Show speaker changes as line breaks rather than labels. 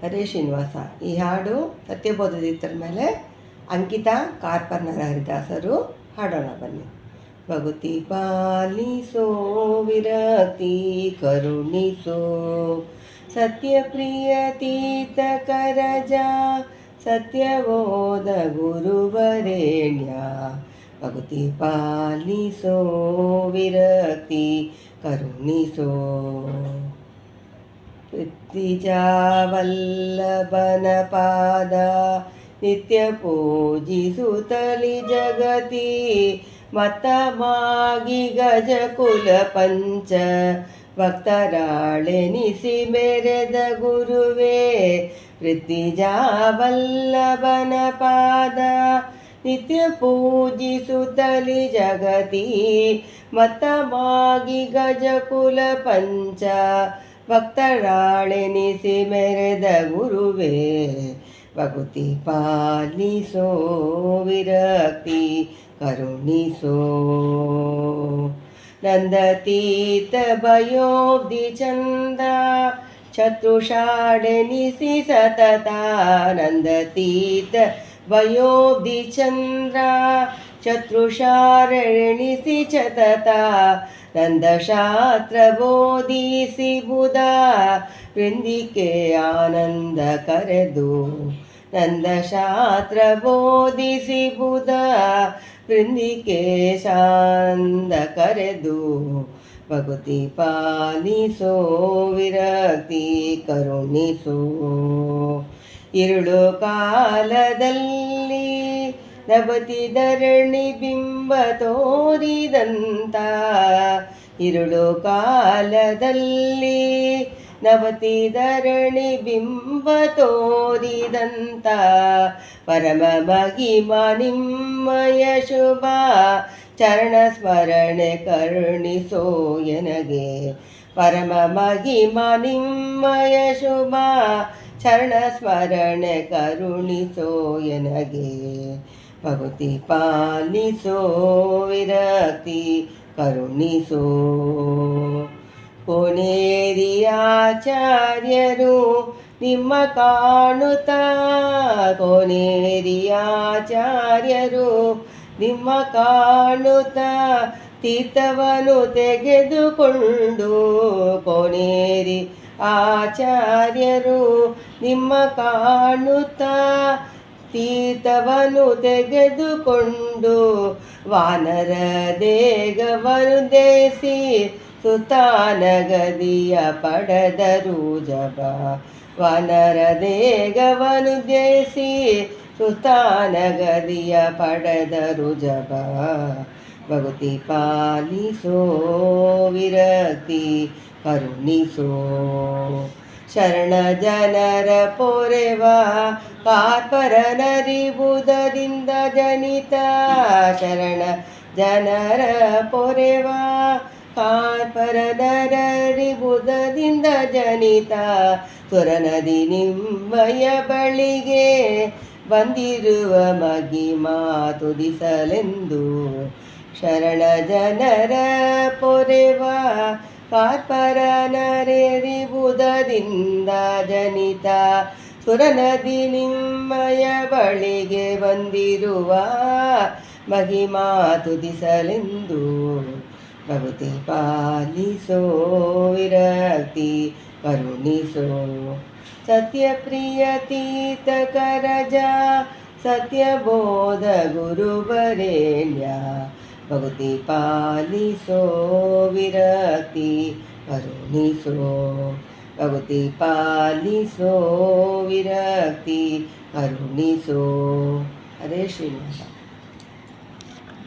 ಹರೇ ಶ್ರೀನಿವಾಸ. ಈ ಹಾಡು ಸತ್ಯಬೋಧದೀತರ ಮೇಲೆ ಅಂಕಿತಾ ಕಾರ್ಪರ್ನರ ಹರಿದಾಸರು ಹಾಡೋಣ ಬನ್ನಿ. ಭಗವತಿ ಪಾಲಿಸೋ ವಿರಕ್ತಿ ಕರುಣಿಸೋ ಸತ್ಯಪ್ರಿಯತೀತ ಕರಜ ಸತ್ಯಬೋಧ ಗುರುವರೇಣ್ಯ. ಭಗವತಿ ಪಾಲಿಸೋ ವಿರಕ್ತಿ ಕರುಣಿಸೋ ಋತ್ವಿಜಾವಲ್ಲಭನ ಪಾದ ನಿತ್ಯ ಪೂಜಿಸುತ್ತಲಿ ಜಗತಿ ಮತ ಮಾಗಿ ಗಜಕುಲ ಪಂಚ ಭಕ್ತರಾಳೆನಿಸಿ ಮೆರೆದ ಗುರುವೇ. ಋತ್ವಿಜಾವಲ್ಲಭನ ಪಾದ ನಿತ್ಯ ಪೂಜಿಸುತ್ತಲಿ ಜಗತಿ ಮತ ಮಾಗಿ ಗಜಕುಲ ಪಂಚ ಭಕ್ತರಾಳೆನಿಸಿ ಮೆರೆದ ಗುರುವೇ. ಭಗವತಿ ಪಾಲಿಸೋ ವಿರಕ್ತಿ ಕರುಣಿಸೋ ನಂದತೀತ ಭಯೋಬ್ಧಿ ಚಂದ ಚತುಷಾಡೆನಿಸಿ ಸತತ. ನಂದತೀತ ಭಯೋಬ್ಧಿ ಚಂದ್ರ ಚತುಷಾರೆಣಿಸಿ ಸತತ. ನಂದಶಾಸ್ತ್ರ ಬೋಧಿಸಿ ಬುಧ ವೃಂದಿಕೆ ಆನಂದ ಕರೆದು. ನಂದಶಾಸ್ತ್ರ ಬೋಧಿಸಿ ಬುಧ ವೃಂದಿಕೆ ಶಾನಂದ ಕರೆದು. ಭಗವತಿ ಪಾಲಿಸೋ ವಿರಕ್ತಿ ಕರುಣಿಸೋ ಇರುಳು ಕಾಲದಲ್ಲಿ ನಭತಿ ಧರಣಿ ಬಿಂಬ ತೋರಿದಂತ. ಇರುಳು ಕಾಲದಲ್ಲಿ ನಭತಿ ಧರಣಿ ಬಿಂಬ ತೋರಿದಂತ. ಪರಮ ಮಹಿಮಾ ನಿಮ್ಮಯ ಶುಭ ಚರಣ ಸ್ಮರಣೆ ಕರುಣಿಸೋ ಎನಗೆ. ಪರಮ ಮಹಿಮಾ ನಿಮ್ಮಯ ಶುಭ ಚರಣ ಸ್ಮರಣೆ ಕರುಣಿಸೋ ಎನಗೆ. ಭಗವತಿ ಪಾಲಿಸೋ ವಿರಕ್ತಿ ಕರುಣಿಸೋ ಕೋನೇರಿಯಾಚಾರ್ಯರು ನಿಮ್ಮ ಕಾಣುತ್ತ. ಕೋನೇರಿಯಾಚಾರ್ಯರು ನಿಮ್ಮ ಕಾಣುತ್ತ ತೀರ್ಥವನ್ನು ತೆಗೆದುಕೊಂಡು. ಕೋನೇರಿ ಆಚಾರ್ಯರು ನಿಮ್ಮ ಕಾಣುತ್ತ ತೀರ್ಥವನ್ನು ತೆಗೆದುಕೊಂಡು. ವಾನರ ದೇಗವನ್ನು ದೇಸಿ ಸುತಾನ ಗದಿಯ ಪಡೆದರು ಜಪ. ವಾನರ ದೇಗವನ್ನು ದೇಸಿ ಸುತಾನ ಗದಿಯ ಪಡೆದರು ಜಪ. ಭಗವತಿ ಪಾಲಿಸೋ ವಿರಕ್ತಿ ಕರುಣಿಸೋ ಶರಣ ಜನರ ಪೊರೆವ ಕಾರ್ಪರನರಿಬುಧದಿಂದ ಜನಿತ. ಶರಣ ಜನರ ಪೊರೆವ ಕಾರ್ಪರನರಿಬುಧದಿಂದ ಜನಿತ. ಸುರನದಿ ನಿಮ್ಮಯ ಬಳಿಗೆ ಬಂದಿರುವ ಮಹಿಮಾ ತುದಿಸಲೆಂದು. ಶರಣ ಜನರ ಪೊರೆವ ಕಾರ್ಪರನರಿಬುಧದಿಂದ ಜನಿತ. ಸುರನದಿ ನಿಮ್ಮಯ ಬಳಿಗೆ ಬಂದಿರುವ ಮಹಿಮಾ ತುದಿಸಲೆಂದು. ಭಗವತಿ ಪಾಲಿಸೋ ವಿರಕ್ತಿ ಕರುಣಿಸೋ ಸತ್ಯಪ್ರಿಯತೀತ ಕರಜ ಸತ್ಯಬೋಧ ಗುರುವರೇಣ್ಯ. ಭಗವತಿ ಪಾಲಿಸೋ ವಿರಕ್ತಿ ಕರುಣಿಸೋ. ಭಗವತಿ ಪಾಲಿಸೋ ವಿರಕ್ತಿ ಕರುಣಿಸೋ. ಹರೇ ಶ್ರೀನಿವಾಸ.